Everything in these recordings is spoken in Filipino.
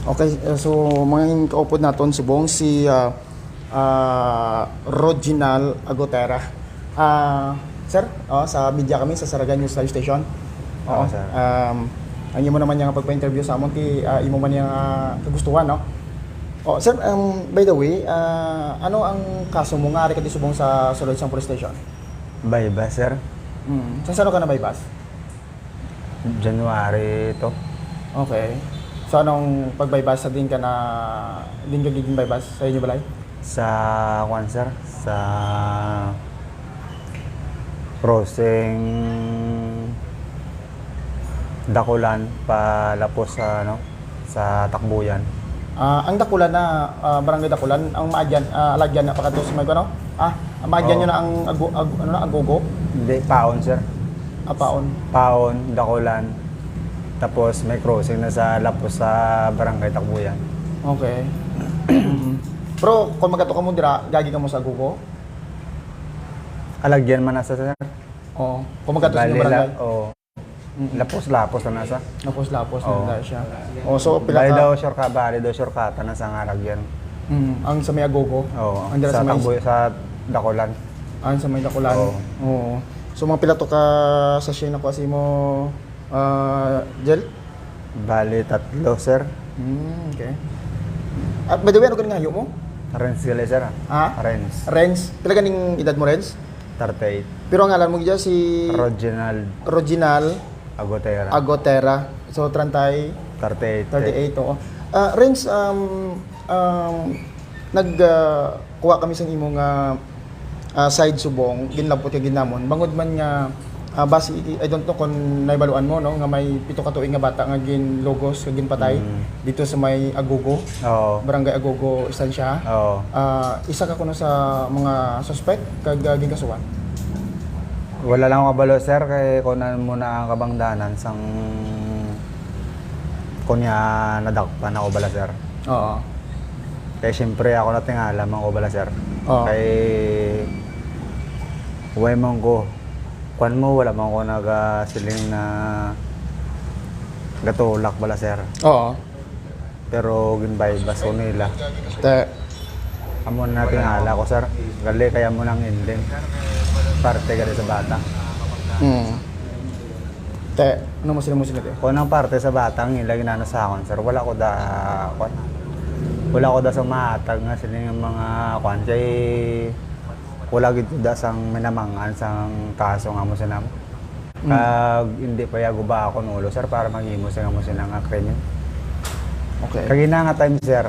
Okay, so mga kaupod naton subong si Roginal Agotera. Sir, sa media kami sa Saragan News Live Station. Oo, sir. Ang imo naman yung pagpa-interview sa amon ti imo man yung kagustuhan, no? Oh, sir, by the way, ano ang kaso mo nga ari ka subong sa sulod sa police station? Bayba, sir. Saan ka na bypass? January to. Okay. So anong pag-bypass sa din ka giging bypass sa inyo balay? Sa kwan, sir. Sa crossing Dakulan palapos sa sa Takbuyan. Ang Dakulan na barangay Dakulan, ang maadyan alagyan na pakatos may ano? Ang maadyan nyo na ang agogo? Hindi, Paon, sir. Paon. Paon, Dakulan. Tapos may crossing na sa lapos sa barangay Takbuyan. Okay. Pero kung magato ka mo dira, gagi ka mo sa agogo? Alagyan man nasa, sir. Oo. Kung magato sa inyo barangay? Oo. Lapos na nasa. Lapos Oo. na siya. So Bali daw shortcut na sa alagyan. ang sa may agogo? Oo. Ang dira Sa sa may Takbuyan, sa Dakulan. ang sa may Dakulan. Oo. Oo. So mga pilato ka sa siya na kasi mo Jel? Bali, 3, sir. Okay. At by the way, ano ka nga hayo mo? Renz sila, sir. Renz. Renz. Pila ganing edad mo, Renz? 38. Pero ang ngalan mo dyan si Roginal Agotera. Agotera. So, 38. 38. Oo. Renz, nagkuha kami sa imong side subong, ginlabot ka ginamon. Bangod man nga, base, I don't know kung naibaluan mo, no? Nga may 7 ka tuig nga bata nga gin logos, nga gin patay dito sa may Agogo. Oo. Barangay Agogo, Estancia. Oo. Isa ka kuno sa mga suspect kag gingkasuhan. Wala lang ako kabalo, sir, kay kunan muna ang kabangdanan sang kunya nadakpan ako bala, sir. Oo. Kaya siyempre ako natingala man ko bala, sir. Oo. Kay huwag man ko. Kuan mo, wala man ko nagasiling na gatulak bala, sir. Oo. Pero ginbaybas ko nila. Te, Amo na tingala ko, sir. Gali kaya mo nang ending. Parte gali sa bata. Te, ano mo sila te? Kung ang parte sa bata ang ila ginano sa akon, sir, wala ko da sa mahatag nga sila yung mga kwan kay wala gid da sang minamangan sang kaso nga mo sinam. Kag hindi pa yago ba ako nulo, sir, para maghimo sa mo sila nga krimen. Okay. Kagina nga time, sir.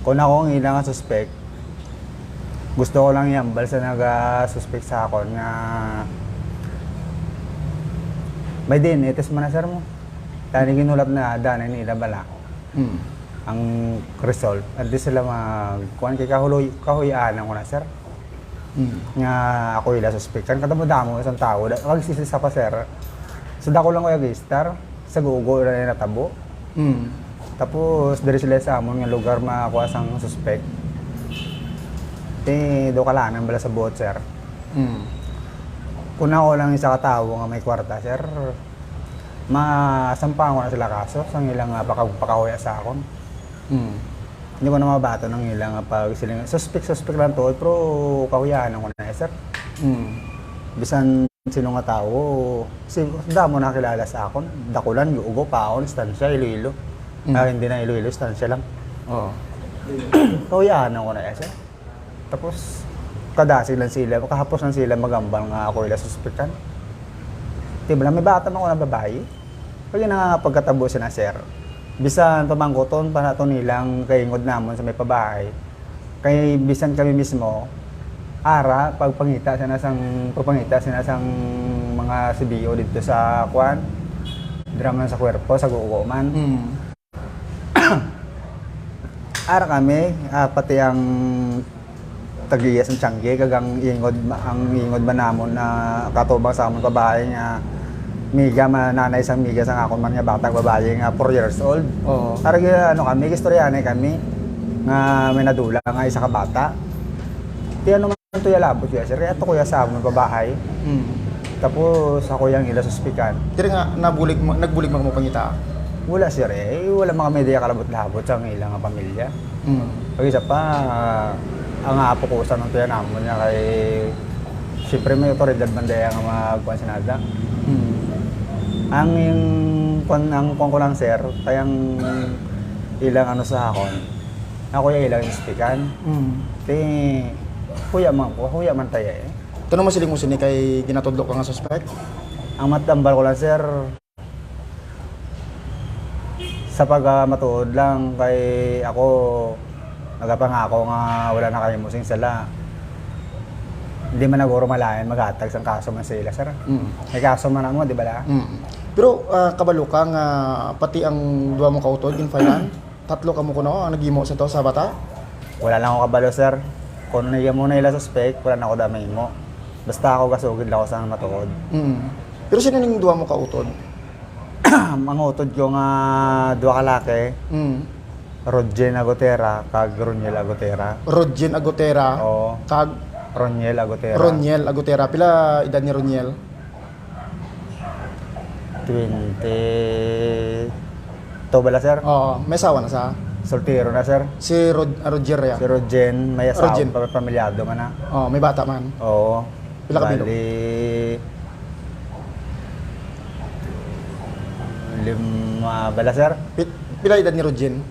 Kung ako ang ilang nga suspect, gusto ko lang yambal sa naga-suspect sa akon nga may din, itis man na, sir mo. Dahil ginulap na dahil nila bala. Ang result. At di sila kuhan kay kahuyaan ko na, sir. Nga ako ila suspect. Kan katamo-damo isang tao. Kagsisisa pa, sir. So dako lang ko yung sa gugo na natabo. Tapos dari sila sa amon nga lugar makakuha sang suspect. Do kalanan bala sa buot, sir. Kung ako lang isa katawo nga may kwarta, sir, masampahan ko na sila kaso sang ilang pakahuya sa akon. Hindi ko na mabato ng ilang pag sila suspect lang to, pero kahuyahan ko na, sir. Bisan sino nga tao, damo na kilala sa akon. Dakulan, Yugo, Paon, Estancia, Iloilo. Hindi na Iloilo, Estancia lang. Oo. Kahuyahan ko na, sir. Tapos, kadasig lang sila, kahapos lang sila magambal nga ako ila suspektan. Diba lang, may bata man ko na babae. Pag yun nga pagkatabo siya na, sir. Bisan pamangkoton pa na ito nilang kaingod namon sa may pabahay. Kay bisan kami mismo, pagpangita siya na sang mga CBO dito sa kwan. Drama sa kwerpo, sa gugo man. Kami, pati ang tagiyas ng tiyangge, kagang ingod ba namon na katubang sa amon babae nga miga nanay sang miga sang akon man nga batang babae nga 4 years old. Oo. Targa kami, istoryahan kami nga may nadula nga isa ka bata. Ti ano man to yalabot ya sir, ato kuya sa amon babae. Tapos ako yang ila suspikan. Kira nga nagbulig mo pangita. Wala sir eh. Wala mga media kalabot-labot sa ilang nga pamilya. Pag isa pa, ang apo ko sa nung tiyanamon niya kay siyempre may otoridad bandaya nga magkuhan sinada. Ang yung ang kuhan ko lang sir, kayang ilang ano sa akon. Ako yung ilang ispikan. Kuya man tayo eh. Tanong mo siling mo sini kay ginatudlo ka nga suspect? Ang matambal ko lang sir, sa pagmatuod lang kay ako, nagapangako nga wala na kayo musing sala. Hindi man naguro malayan maghatag sang kaso man sila sir. May kaso man mo, di ba la? Pero kabalo ka nga pati ang duwa mo kautod in finan, tatlo ka mo kuno ang nagimo sa to sa bata? Wala lang ako kabalo sir. Kung naiya mo na ila suspect, wala na ako damay mo. Basta ako gasugid lang ako sa matuod. Pero sino ning duwa mo kautod? Ang utod ko nga duwa ka laki, Rodjen Agotera, kag Roniel Agotera. Rodjen Agotera. Oo. Kag Roniel Agotera. Roniel Agotera. Pila edad ni Roniel? 20... To bala sir? Oo, may asawa na sa. Soltero na sir. Si Roger ya. Si Rodjen, may asawa, Rodjen. pamilyado man na. Oh, may bata man. Oo. Pila ka bilog? Bali... 5 bala sir? Pila edad ni Rodjen?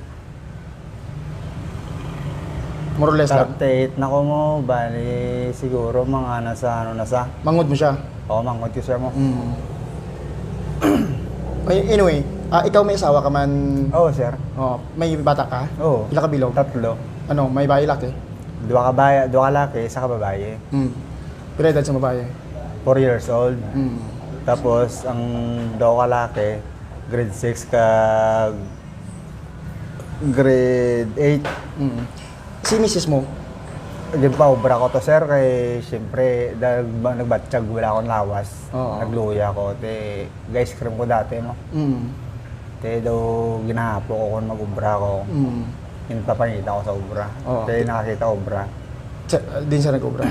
More or less lang. 38 na ko mo, bali siguro mga nasa ano nasa. Mangod mo siya. Oo, mangod ko sir mo. Anyway, ikaw may asawa ka man. Oo sir. Oh, may bata ka? Oo. Pila ka bilog? 3. Ano, may bayi laki? 2 ka laki, isa ka babae. Pila edad sa babae? 4 years old. Tapos ang 2 ka laki, grade 6 ka grade 8. Si misis mo? Di pa obra ko to sir kay siyempre nagbatsyag wala akong lawas. Oo. Nagluya ko te guys cream ko dati mo. Te daw ginahapo ko kung mag-obra ko. Pinapakita ko sa obra. Oo. Te nakakita obra Din siya nag-obra?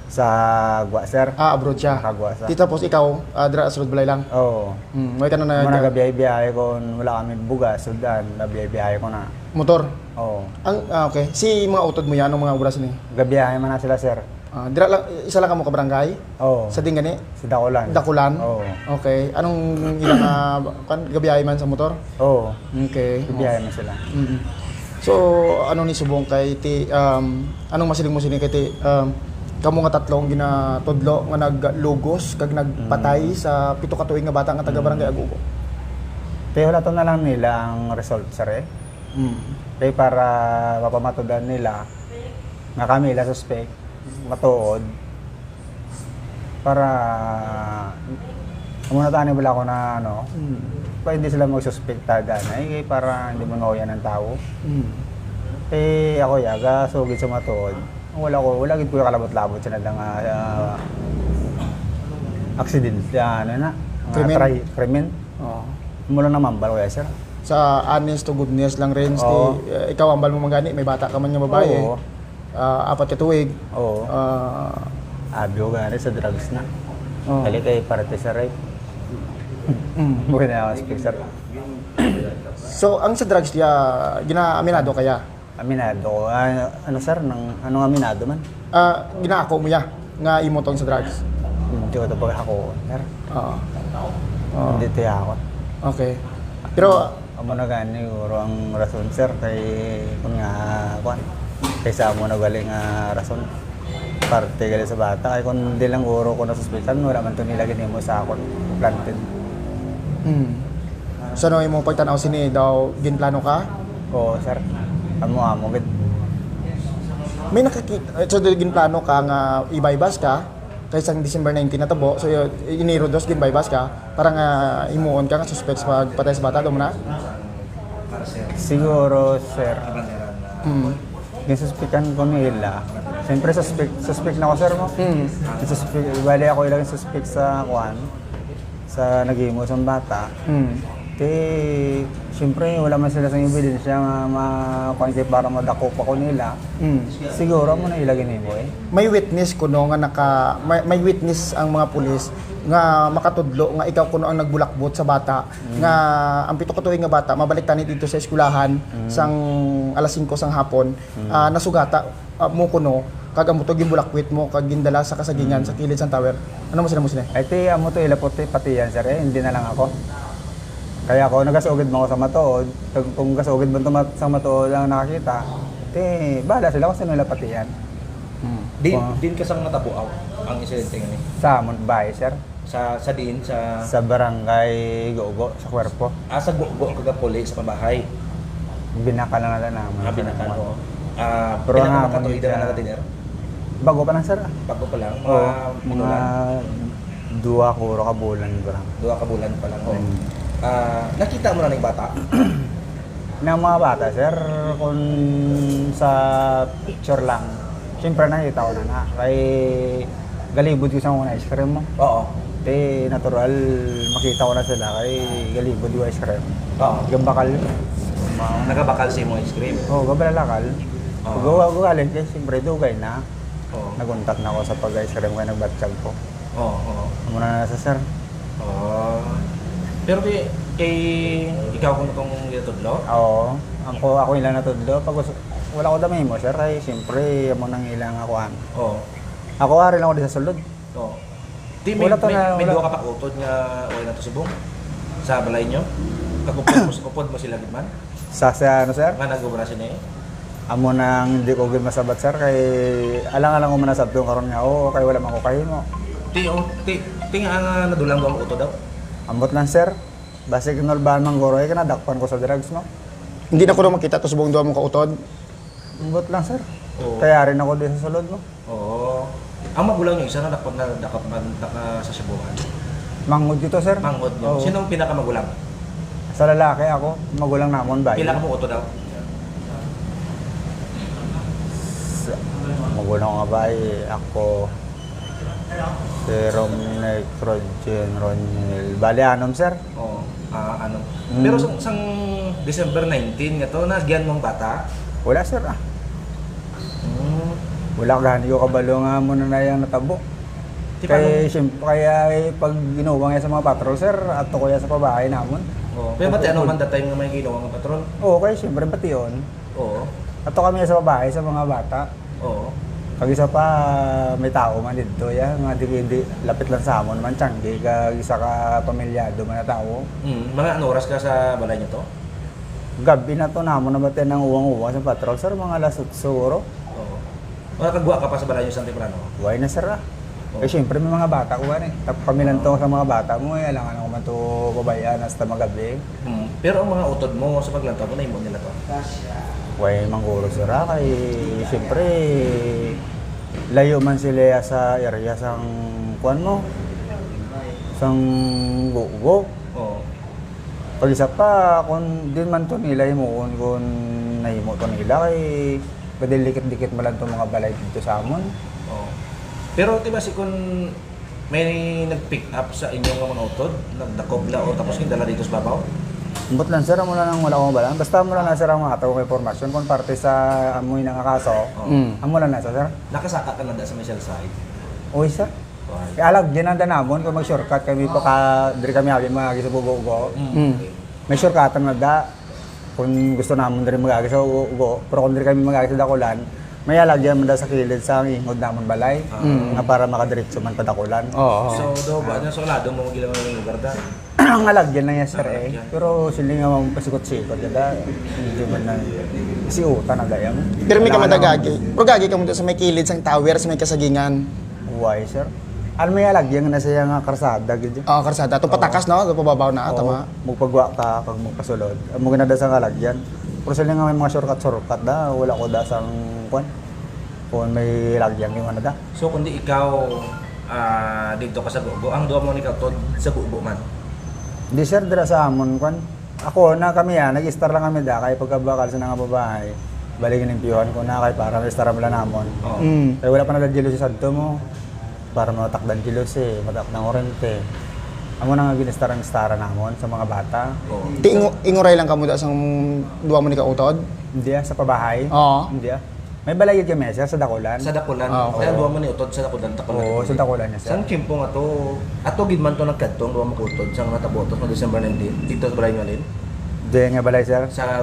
sa Gwa sir. Abroad siya? Kagwa sa. Di tapos ikaw, dra sa balay lang? Oo. May ka na Mo nagabiyahe-biyahe ko wala kami bugas sudan nabiyahe ko na. motor? Oo. Okay. Si mga utod mo yan, anong mga obras ni? Gabiyahe man na sila sir. Dira lang, isa lang ka mo ka barangay? Oo. Sa Dingani? Sa Dakulan. Dakulan? Oo. Okay. Anong ilang gabiyahe man sa motor? Oo. Okay. Gabiyahe man sila. So, ano ni subong kay ti anong masiling mo sini kay ti kamo nga tatlong ginatudlo nga naglugos kag nagpatay sa 7 ka tuig nga bata nga taga barangay Agubo. Pero wala to na lang nila ang result sir eh. Kaya para mapamatudan nila nga kami la suspect matuod para muna tani wala ko na ano pa hindi sila magsuspekta danay para hindi mo mauyan ng tao. Ako yaga sugid sa matuod. Wala gid ko kalabot-labot sa nadang accident ano na krimen. Oh. Mula na mambal ko sir. Sa honest to goodness lang rin ikaw ambal mo mangani may bata ka man nga babae. Oo. 4 ka tuig. Oo. Abyo gani sa drugs na. Dali kay parte sa rape. Muna na ako speak sir. So ang sa drugs dia ginaaminado kaya? Aminado ko. Ano sir? Anong aminado man? Ginaako mo ya nga imo tong sa drugs. Hindi ko ito pag ako, sir. Oo. Hindi ito ako. Okay. Pero Amo na gani, uro ang rason sir, kay kung nga, kaysa amo na galing rason. Parte gali sa bata, kay kung di lang uro ko nasuspitan, wala man ito nilagin mo sa akon, planted. So no imo pagtanaw sini daw ginplano ka? Oo sir. Amo gid. May nakakita, so ginplano ka nga ibaybas ka kaysa December 19 natabo, so Enero 2 ginbaybas ka para nga imuon ka nga suspect sa pagpatay sa bata daw mo na? Siguro sir. Gisuspikan ko nila. Siyempre suspect na ako sir mo. Suspect, bali ako ilang suspect sa sa nagimo sa bata. Siyempre, wala man sila sa ebidensya nga makuha para madako pa ko nila. Siguro mo na ilagay mo eh. May witness kuno nga may witness ang mga pulis nga makatudlo nga ikaw kuno ang nagbulakbot sa bata nga ang pito ka tuig nga bata mabalik tani dito sa eskwelahan sang alas 5 sang hapon nasugata mo kuno kag amo to gimbulakwit mo kag gindala sa kasagingan sa kilid sang tower. Ano mo sila? Ay amo to ilapot pati yan sir eh, hindi na lang ako. Kaya ako nagasugid mo ako sa matuod. Kung gasugid mo sa matuod lang nakakita, bahala sila kung sino nila pati yan. Din ka sang natabuaw ang insidente nga ni. Sa amon bahay sir. Sa din Sa barangay Gogo, sa Kwerpo. sa Gogo kaga puli sa pabahay. Binaka lang nila naman. Binakan ko. Pero Pero nga, makatuig mga- na nakatiner. Bago pa lang sir. Bago pa lang Oo, mga minulan. 2 kuro ka bulan ba. 2 ka bulan pa lang. Nakita mo na ng bata. Ng mga bata sir, kung sa picture lang, siyempre nakita ko na. Kay galibod ko sa mga ice cream mo. Oo. Natural, makita ko na sila kay galibod yung ice cream. Oo. Gambakal. Nagabakal sa imong ice cream. Gabalalakal. Oo. Gagalin kay siyempre dugay na. Oo. Naguntat na ako sa pag-ice cream kaya nagbatsyag ko. Oo. Muna na sa sir. Pero kay ikaw kung itong ginatudlo? Oo. Ako ilang natudlo. Pag wala ko damay mo sir, kay siyempre mo nang ilang akuan. Oo. Ako ari lang ako di sa sulod. Oo. Di may, Wala to may, na- may wala. duwa ka pa utod nga wala na to subong? Sa balay nyo? Kupod mo sila gitman? Sa ano sir? Nga nag-obra siya na eh? Amo nang hindi ko gid masabat sir kay alang-alang ko manasab tong karon nga kay wala man ko kahimo. Ti nga nadulang ba ang utod daw? Ambot lang sir. Base kinulbahan man goro ay kanadakpan ko sa drugs no. Hindi na ko na makita to subong duha mo kautod. Ambot lang sir. Oo. Kaya rin ako di sa sulod no. Oo. Ang magulang nyo, isa na dakot sa Sibuhan. Mangod dito sir. Mangod nyo. Oo. Sino ang pinakamagulang? Sa lalaki ako, magulang namon ba? Pila ka mo utod daw? Magulang nga ba ako si Romney Trojan Ronel. Bali anom sir. Oo. Pero sang December 19 nga to, nagyan mong bata? Wala sir ah. Wala gani ko kabalo nga mo na yung natabo. Di ba Kaya siyempre, pag ginuwa nga sa mga patrol sir, ato ko yan sa pabahay namon. Oo. Pero ba't ano man that time nga may ginawa ng patron? Oo, kaya siyempre pati yun. Oo. Ato kami sa babae sa mga bata. Oo. Pag isa pa, may tao man dito, yan, mga di lapit lang sa amon man, tiyanggi, kag isa ka pamilyado man na tao. Mga ano oras ka sa balay nyo to? Gabi na to namon na batin ng uwang-uwang sa patrol, sir, mga alas 8 siguro. Oo. Mga kagwa ka pa sa balay nyo sa Temprano? Why na sir ah. Oo. Eh siyempre may mga bata ko eh. Tapos kamilan to sa mga bata mo, alangan ako man to babayan hasta magabi. Pero ang mga utod mo sa paglantaw mo, naimon nila to? Why mangguro sir ah, kay siyempre layo man sila sa area sang kuan mo. Sang Gogo. Oo. Pag isa pa, kung din man to nila mo, kung nahimo to nila, kay padilikit-dikit mo lang to mga balay dito sa amon. Oo. Pero diba si kung may nag-pick up sa inyong mga utod, nagdakobla o tapos yung dala dito sa babaw? But lang sir, mula nang wala akong balan. Basta mula na sir ang mga tao may formasyon. Kung parte sa amoy ng kaso, mula na sir. Nakasaka ka na da sa Michelle side. Uy sir. Kaya alag, din ang danamon kung mag-shortcut kami pa ka, diri kami agi mag sa Bugo-Ugo. May shortcutan na da. Kung gusto namon diri mag-agi sa Ugo, pero kung diri kami mag-agi sa Dakulan, may alagyan man da sa kilid sa ingod namon balay nga para makadiretso man pa Dakulan. Oo. So, do ba na sa lado mo magilang ng lugar da? Ang alagyan lang yan sir eh. Pero sila nga mga pasikot-sikot da. Hindi man na si Uta na gayam. Pero may kamadagagi. Pero gagi ka mo sa may kilid sang tower sa may kasagingan. Why sir? Ano may alagyan nga na siya nga karsada gid. Karsada. Ito patakas no, ito pababaw na tama. Magpagwa ka pag magpasulod. Amo gina da sa alagyan. Pero sila nga may mga shortcut da. Wala ko da sang kwan. Kung may alagyan yung ano da. So, kundi ikaw dito ka sa Gogo, ang duwa mo ni Katod sa Gogo man? Di sir, dira sa amon kwan. Ako na kami nag-star lang kami da kay pagkabakal sa nga babae. Balikin ng piyuhan ko na kay para may-star mo lang namon. Oo. Kaya wala pa nagdilo si Santo mo. Para matakdan kilos matakdan orente. Amo na nga ginistaran-istara namon sa mga bata. Oo. Ti inguray lang kamo da sang duwa mo ni kautod. Hindi sa pabahay. Oo. Hindi May balay kami sir sa Dakulan. Sa Dakulan. Oo. Kaya duwa mo ni utod sa Dakulan Dakulan. Oo, sa Dakulan niya sir. Sang tiempo nga to. Ato gid man to nagkadtong duwa mo utod sang natabotos no December 19 dito sa Balay Ngalin. Di nga balay sir. Sa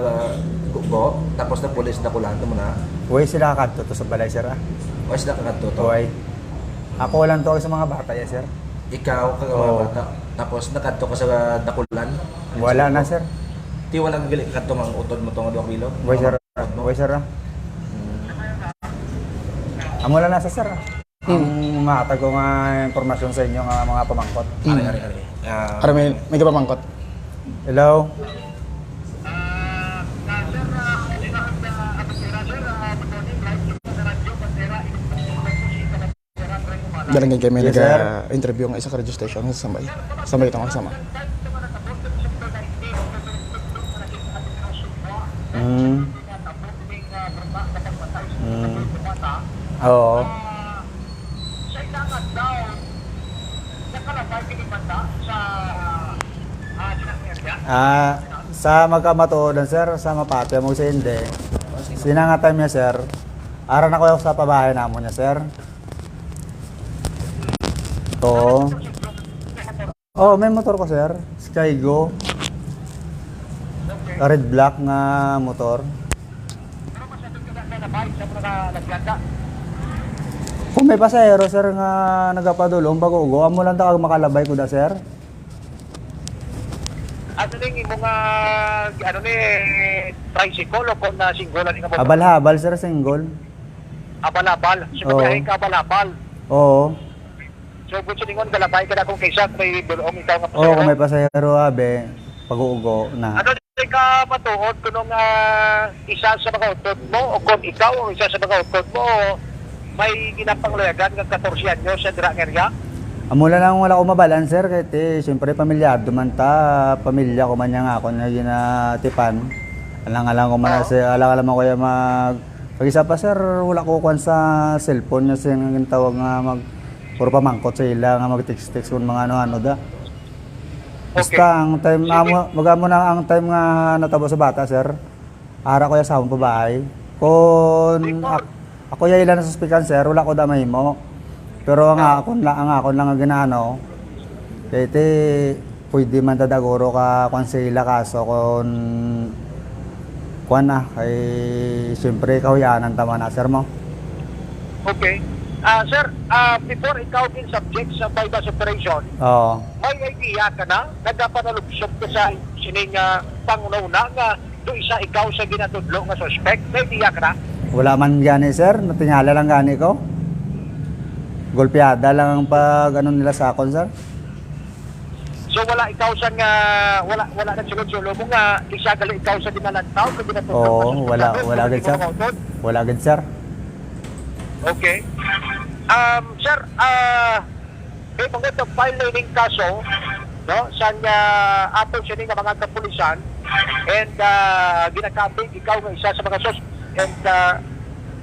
Gugo, tapos na pulis Dakulan to mo na. Uy, sila kadto to sa balay sir. O isda ka kadto to. Uy. Ako lang to sa mga bata ya sir. Ikaw kag mga Oo. bata. Tapos nakadto ka sa Dakulan. Wala na sir. Ti wala ka gali kadto mang utod mo to nga 2 kilo. Uy sir. Uy sir. Amo lang nasa sir. Ang matag ko nga impormasyon sa inyo nga mga pamangkot. Ari. Ara may kapamangkot. Hello. Dalang kami Yes, sir. nag-interview ng isa ka radio station sa Sambay. Sambay itong kasama. Mm. Oo. Sa magkamatuodan sir, sa mapatya mo sa hindi. Sinangatay niya sir. Ara na ko sa pabahay namon niya sir. To. Oh, may motor ko sir. Skygo. Red black nga motor. Kung may pasahero sir nga nagapadulong bago ugo, amo lang ta kag makalabay ko da sir. Ano ning imo nga ano ni tricycle o kung na singgolan nga mo? Abal-habal sir single. Abal-abal. So Oo. biyahe ka abal-abal. Oo. So kung siningon galabay ka na kung kaysa may bulong ikaw nga Oo, kung may pasahero abe, pag-uugo na. Ano di ka matuod kung isa sa mga utod mo o kung ikaw o isa sa mga utod mo may ginapanglayagan ng 14 anyo sa dira nga area? Amula lang wala ko mabalan sir, kaya siyempre pamilyado man ta, pamilya ko man niya nga ako na ginatipan. Alang-alang ko man sa alang-alang ko kaya pag isa pa sir, wala ko kuwan sa cellphone niya siya nga tawag nga puro pamangkot sa ila nga mag-text-text kung mga ano-ano da. Basta ang time, magamo na ang time nga natabo sa bata sir, ara ko ya sa akong babae. Kung ako ya ilan na suspikan sir, wala ko da mahimo. Pero ang akon lang ang ginaano. Kaya iti pwede man tadaguro ka kung sila kaso kung kuan na kay siyempre kahuyanan tama na sir mo. Okay. Sir, before ikaw din subject sa bypass operation, Oo. may idea ka na nagpapanalubsob ka sa sining pangunauna nga do isa ikaw sa ginatudlo nga suspect? May idea ka na? Wala man gani sir, natingala lang gani ko. Golpeada lang ang pag ano nila sa akon sir. So wala ikaw sa nga wala na sulod-sulo mo nga isa gali ikaw sa dinalantaw sa ginatudlo nga Oo, suspect? wala agad sir. Wala agad sir. Okay. Sir, may mga file na ining kaso, no? San ato siya nga mga kapulisan and ginakabig ikaw nga isa sa mga and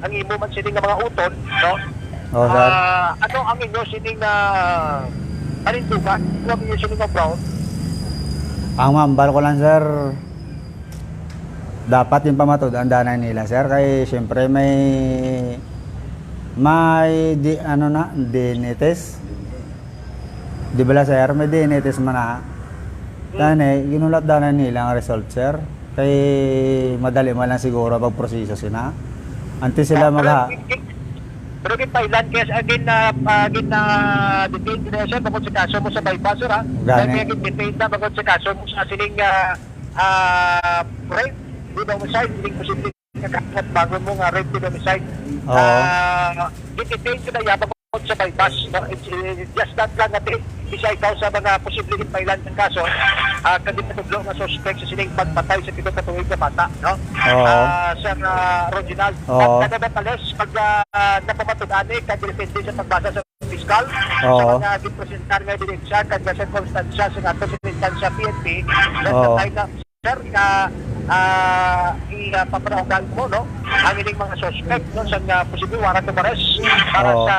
ang imo man sining nga mga uton, no? Oo sir. Ano ang inyo sining panintukan? Ano ang inyo sining nga brown? Ang mambal ko lang sir, dapat yung pamatod-andanan nila sir, kay siyempre may DNA test. Di ba sir, may DNA test man na. Tane, ginulat danan nila ang result sir. Kay madali man lang siguro pag-proseso sila. Antes sila Pero Thailand kaya again na detained na siya bukod sa kaso mo sa bypass, ha? Gani. Kaya detained na bukod sa kaso mo sa sining rape, di ba homicide, hindi posible kakat bago mo nga rape to homicide. Oo. Detained ka na yan bukod sa bypass, no? It's just that lang natin isa ikaw sa mga posibleng Thailand ng kaso kasi patudlo nga suspect sa sining pagpatay sa pito katuig na bata, no? Oo. Sir Reginald, Oo. pagkakatalis pag napamatudani kag depende sa pagbasa sa fiskal Oo. sa mga gipresentar nga ebidensya kag sa circumstansya sa ato sa PNP Oo. na sir ipapanahongan mo, no, ang ining mga suspect, no, sa posibleng warrant of arrest para Oo. sa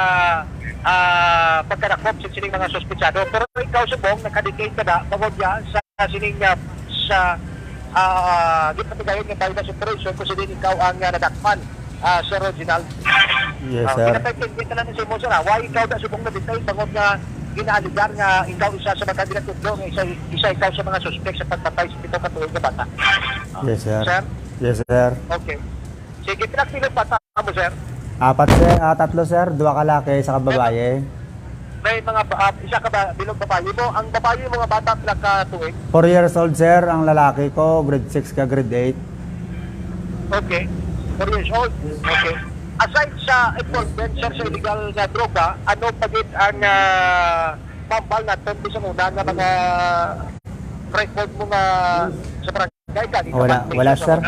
pagkadakop sa sining mga suspitsado. Pero ikaw subong nakadetain ka na bangod niya sa sining sa di patigayon ng bypass operation kung sinin ikaw ang nadakpan, Sir Reginald. Yes, sir. Pinapagpindin ka lang sa imo, sir. Why ikaw na subong na-detain bangod nga inaaligar nga ikaw isa sa mga kandidato nga isa ikaw sa mga suspect sa pagpatay sa 7 ka tuig na bata. Yes, sir. Sir? Yes, sir. Okay. Sige, pinagpilang bata mo, sir. 4 sir, 3 sir, 2 kalaki, isa ka babae. May mga isa ka ba bilog babae mo? Ang babae mo nga bata pila ka tuig? 4 years old sir, ang lalaki ko, grade 6 ka grade 8. Okay. 4 years old. Okay. Aside sa involvement, sir, sa illegal na droga, ano pagit ang mambal na tonto sa muna nga mga record mo nga sa barangay ka? Wala, sir.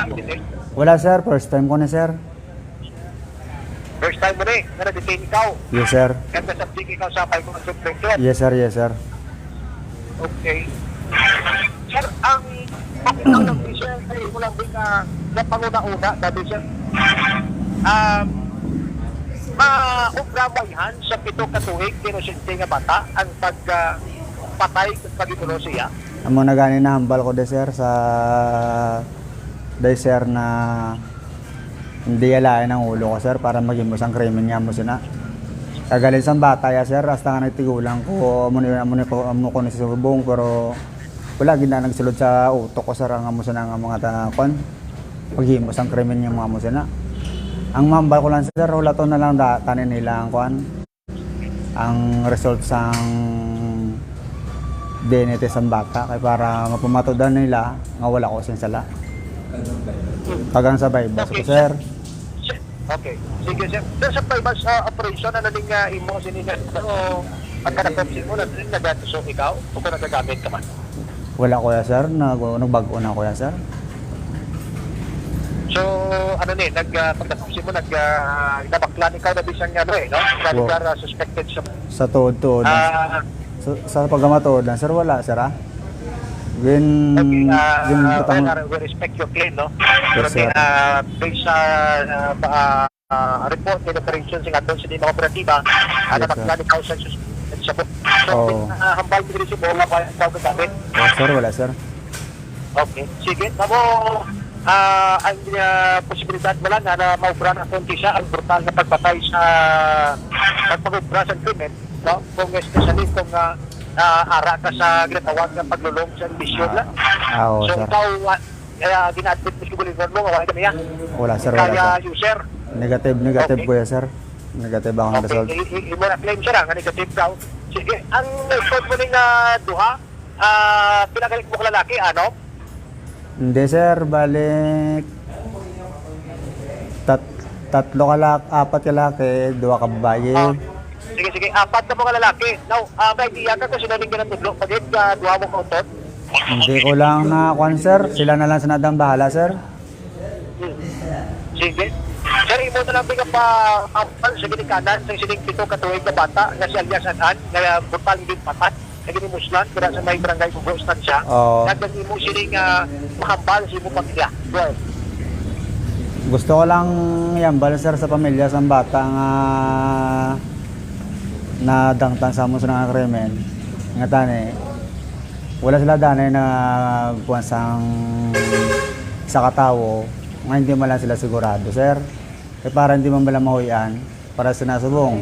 Wala sir, first time ko na sir. First time mo na na na-detain ikaw. Yes sir. Kaya nasabdig ikaw sa 5 subvention. Yes sir, yes sir. Okay. Sir, ang pakita ng sir, ay mo lang din na panguna-una, sabi sir, maugramay sa 7 ka tuig, inosente nga bata, ang pagpatay at pagitulo siya. Amo na gani na hambal ko de sir sa sir na hindi alain ang ulo ko sir para maging musang krimen niya mo sina. Kagalin sa bata ya sir, hasta nga nagtigulang ko amo ko ni subong pero wala gina nagsulod sa utok ko sir ang amo sina nga mga takon. Maging musang krimen niya mga mo sina. Ang mambal ko lang sir, wala to na lang tanin nila ang kuan. Ang result sang DNA test ang bata kay para mapamatodan nila nga wala ko sin sala. Kagang sabay bas ko sir. Okay. Sige sir. Sir, sa bypass operation, ano ning imo sinina? So, pagka-nakopsin mo, nag-atuso ikaw o kung nagagamit ka man? Wala ko ya sir, nagbago na ko ya sir. So, ano ni, pagka-nakopsin mo, nabaklan ikaw na bisang no? Nagkara suspected Sa tuod-tuod. Sa pagkamatod lang sir, wala sir ah. When we respect your claim, no? Pero Yes, sir. Based sa report ng operation sa aton sa mga operatiba, Yes, nabaklan ikaw sa suspected sa book. So, Oh. hambal mo rin si Bola pa ikaw gagamit. sir, wala sir. Okay. Sige. Tamo, ang posibilidad mo lang na maubra na konti siya ang brutal na pagpatay sa pagpagubra sa krimen, no? Kung especially kung ara ka sa ginatawag ng paglulong sa ambisyon lang. Oo So sir. ikaw, gina-admit mo si Bolivar mo, wala kami yan. Wala sir, wala Kaya sir. user. Negative Okay. ko ya sir. Negative ang Okay, result. mo na claim siya lang, negative daw. Sige, ang result mo ning duha, pinagaling mo ka lalaki, ano? Hindi sir, balik. Tatlo kalaki, 4 kalaki, 2 ka babae. Sige, 4 na mga lalaki. Now, may idea ka kung sinaling ka ng tudlo, pagit duha mo kautot. Hindi ko lang na kwan sir, sila na lang sinadang bahala sir. Sige. Sir, imo na lang biga pa ampal sa ginikanan sa sining 7 ka tuig na bata nga si alias Anan, nga brutal din patat. Naging muslan, kaya sa may barangay Bugo Estancia. Oo. Naging mo sining mahambal sa imo pamilya. Well, Gusto ko lang yambal sir sa pamilya sa bata nga na dangtan sa mo sa nga krimen. Nga tani, wala sila danay na buwan sang sa katawo nga hindi man lang sila sigurado sir. Eh para hindi man bala mahuyan para sinasubong.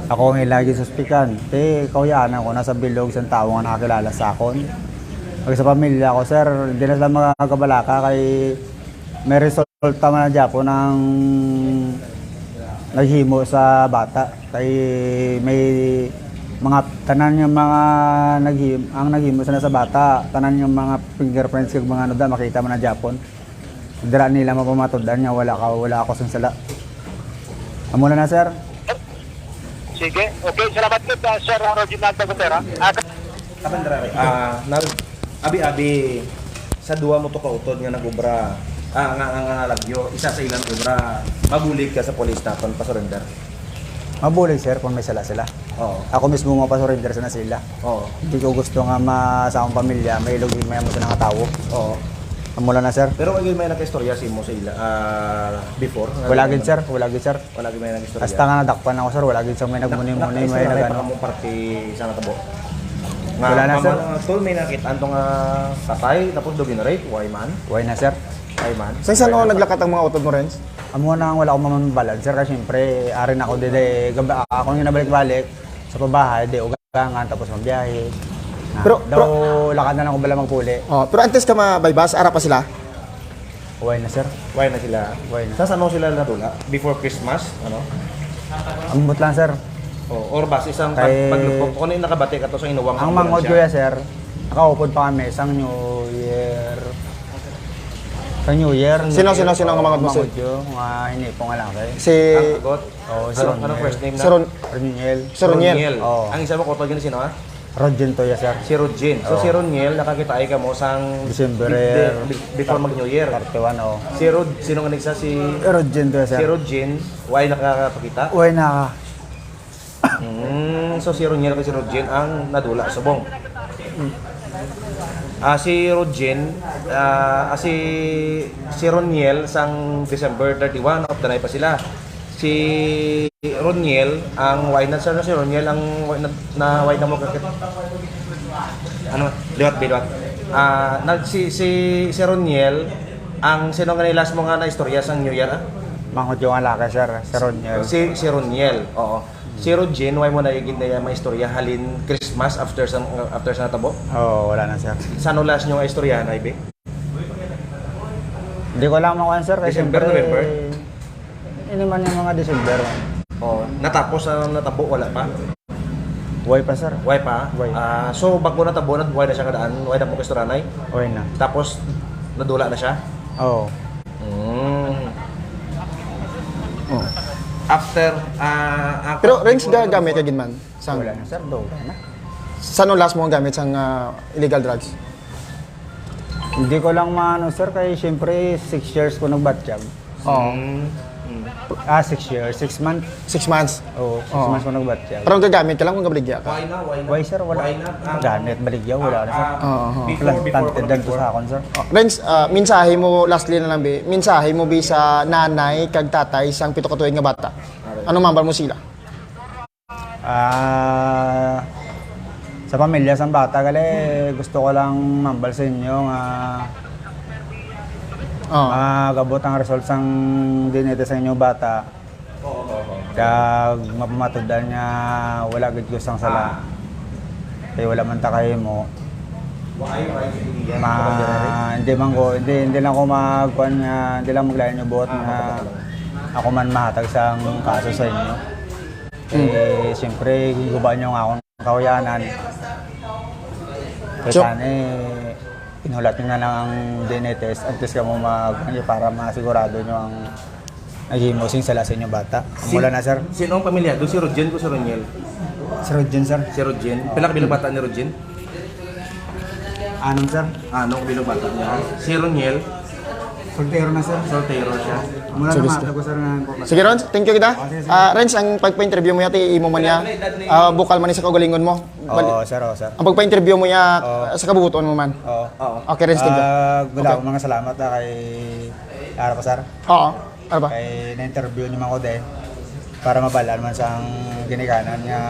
Ako ang ilagi suspikan. Kauyaan ako nasa bilog sa tao nga nakakilala sa akon. Pag sa pamilya ko sir, hindi na sila magkakabalaka kay may resulta man na dyapo ng naghimo sa bata. Kay may mga tanan yung mga naghimo sa bata, tanan yung mga fingerprints yung mga ano da, makita man na Japon. Dira nila mapamatodan niya, wala ako sa sala. Amo na sir. sige. Okay, salamat ko Sir Reginald Tagotera. Kapandra, abi-abi sa duwa mo to kautod nga nagubra. Nga lagyo, isa sa ilang ubra, mabulig ka sa police station, pa-surrender. Mabulig sir kung may sala sila. Oo. Ako mismo mapasurrender sa na sila. Oo. Hindi ko gusto nga sa akong pamilya, may ilugin may mo sa nga tao. Oo. Mula na sir. Pero wala may naka-istorya si mo sa ila before. Wala gid sir, wala gid sir. Wala gid may naka-istorya. Hasta nga nadakpan ako sir, wala gid sa may nagmuni-muni, may nagano. mo parte sa natabo. Wala na, sir. Tol may nakita antong tatay tapos do ginrate, why man? Why na sir? Why man? Sa saan ako naglakat ang mga utod mo, Renz? Amo na wala akong mamambalan sir kasi syempre arin ako dede ako yung nabalik-balik sa pabahay, di ugangan tapos magbiyahe. Daw lakad na lang ako bala magpuli. Oh, pero antes ka mabaybas, ara pa sila. Why na sir? Why na sila? Why na? Sa saan mo sila natula? Before Christmas, ano? Ambot lang sir. Or bas isang Kay- paglupok kung ano yung nakabati ka to sa inuwang Ang mangod ko ya sir, nakaupod pa kami sa New Year. Sa New Year. Sino ang mangod mo, sir? Mangod ko, mga hinipong nga lang kay. Si Ang agot. Oh, si Anong first name na? Si Roniel. Si Roniel. Oo. Ang isa mo kotol yun sino ha? Rodjen to ya sir. Si Rodjin. So Oo. si Roniel nakakita ay ka mo sang December. before mag New Year. 31 oh. Si Rod, sino nga nagsa si Rodjen to ya sir. si Rodjin, why nakakapakita? Why na So si Roniel kasi si Rodjin ang nadula sa bong. Si Rodjin, si Roniel sang December 31 of the night pa sila. Si Roniel ang why na sir na si Roniel ang why na why na mo kakit. Ano? Liwat. Si Roniel ang sino nga nilas mo nga na istorya sang New Year ah? Mangod yung alaka sir, si Roniel. Si Roniel, oo. Si Rodjin, why mo na yung na may istorya halin Christmas after sa natabo? Oh, wala na sir. Sa no last nyo nga istorya na ibe? Hindi ko lang makuha sir kasi December, syempre, November? Ini man yung mga December. Oo. Natapos na natabo, wala pa? Why pa sir? Why pa? Why. So bago natabo, why na siya kadaan? Why na po kastoranay? Why na? Tapos, nadula na siya? Oh. Oh. After, Pero Renz gagamit ka gid man sang Wala na sir, do wala na. saan ang last mo ang gamit sang illegal drugs? Hindi ko lang maano sir kasi syempre 6 years ko nagbatjag. Oo. 6 years, 6 months. 6 months. Oh, 6 Oo. months ko nagbatjag. Parang gagamit ka lang kung gabaligya ka. Why na? Why sir, wala. Why na? Gamit, baligyaw, wala na sir. Oo. Planted to sa akon sir. Renz, mensahe mo lastly na lang bi. Mensahe mo bi sa nanay kag tatay sang pito ka tuig nga bata. Ano mambal mo sila? Sa pamilya sa bata gali, gusto ko lang mambal sa inyo nga Oo. gabot ang result sang dinete sa inyo bata. Kag mapamatudan niya wala gid gustong sala. Kaya wala man ta kayo mo. Hindi lang ako magkuhan nga, hindi lang maglayan yung buhat nga ako man mahatag sang kaso sa inyo. Siyempre, gigubahan niyo nga akong kahuyanan. Kaya So- sana inulat niyo na lang ang DNA test antes ka mo para masigurado niyo ang naghimusing sala sa inyo bata. Mula na sir. Sino ang pamilya? Doon si Rodjin ko si Roniel. Si Rodjen sir. Si Rodjin. Pila ka bilang bata ni Rodjin? Anong sir? Anong bilang bata niya? Si Roniel, Soltero na sir. soltero siya. Mula Sige, na sir. matag ko sir nga po. Sige Renz, thank you kita. Renz, ang pagpa-interview mo yati imo man niya. Bukal man ni sa kaugalingon mo. Oo sir, Ang pagpa-interview mo niya sa kabubuton mo man. Oo. Oo. Okay, Renz, thank you. Gusto ko mga salamat na kay Ara pa sir. Oo. Ano ba? Kay na-interview niyo man ko din para mabalaan man sa ginikanan nga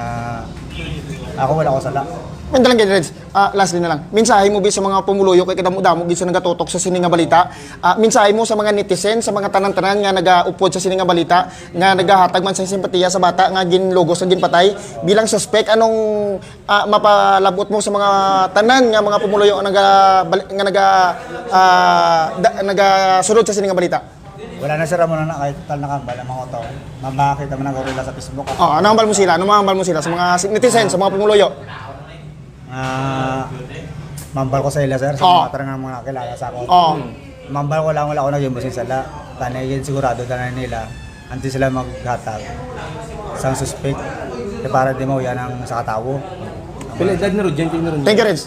ako wala ko sala. Manda lang Renz. Lastly na lang. Mensahe mo bi sa mga pumuluyo kay kadamo-damo gid sa nagatutok sa sining nga balita. Mensahe mo sa mga netizen, sa mga tanan-tanan nga nagaupod sa sining nga balita, nga nagahatag man sa simpatiya sa bata nga ginlogos nga ginpatay bilang suspect anong mapalabot mo sa mga tanan nga mga pumuluyo nga nagasunod sa sining nga balita. Wala na sir mo na kahit tal nakambal ang mga to. Mabakita man ang gorilla sa Facebook. Ano ang mo sila? Ano mambal mo sila sa mga netizen, sa mga pumuluyo? Mambal ko sa ila sir, sa mga tarang mga kilala sa ako. Oo. Mambal ko lang wala ko nag-imbusing sala. Tanay sigurado tanan nila antes sila maghatag sa suspect para di mo yan ang sa katawo. Pila edad ni Rodjin kay ni Roniel? Thank you, Renz.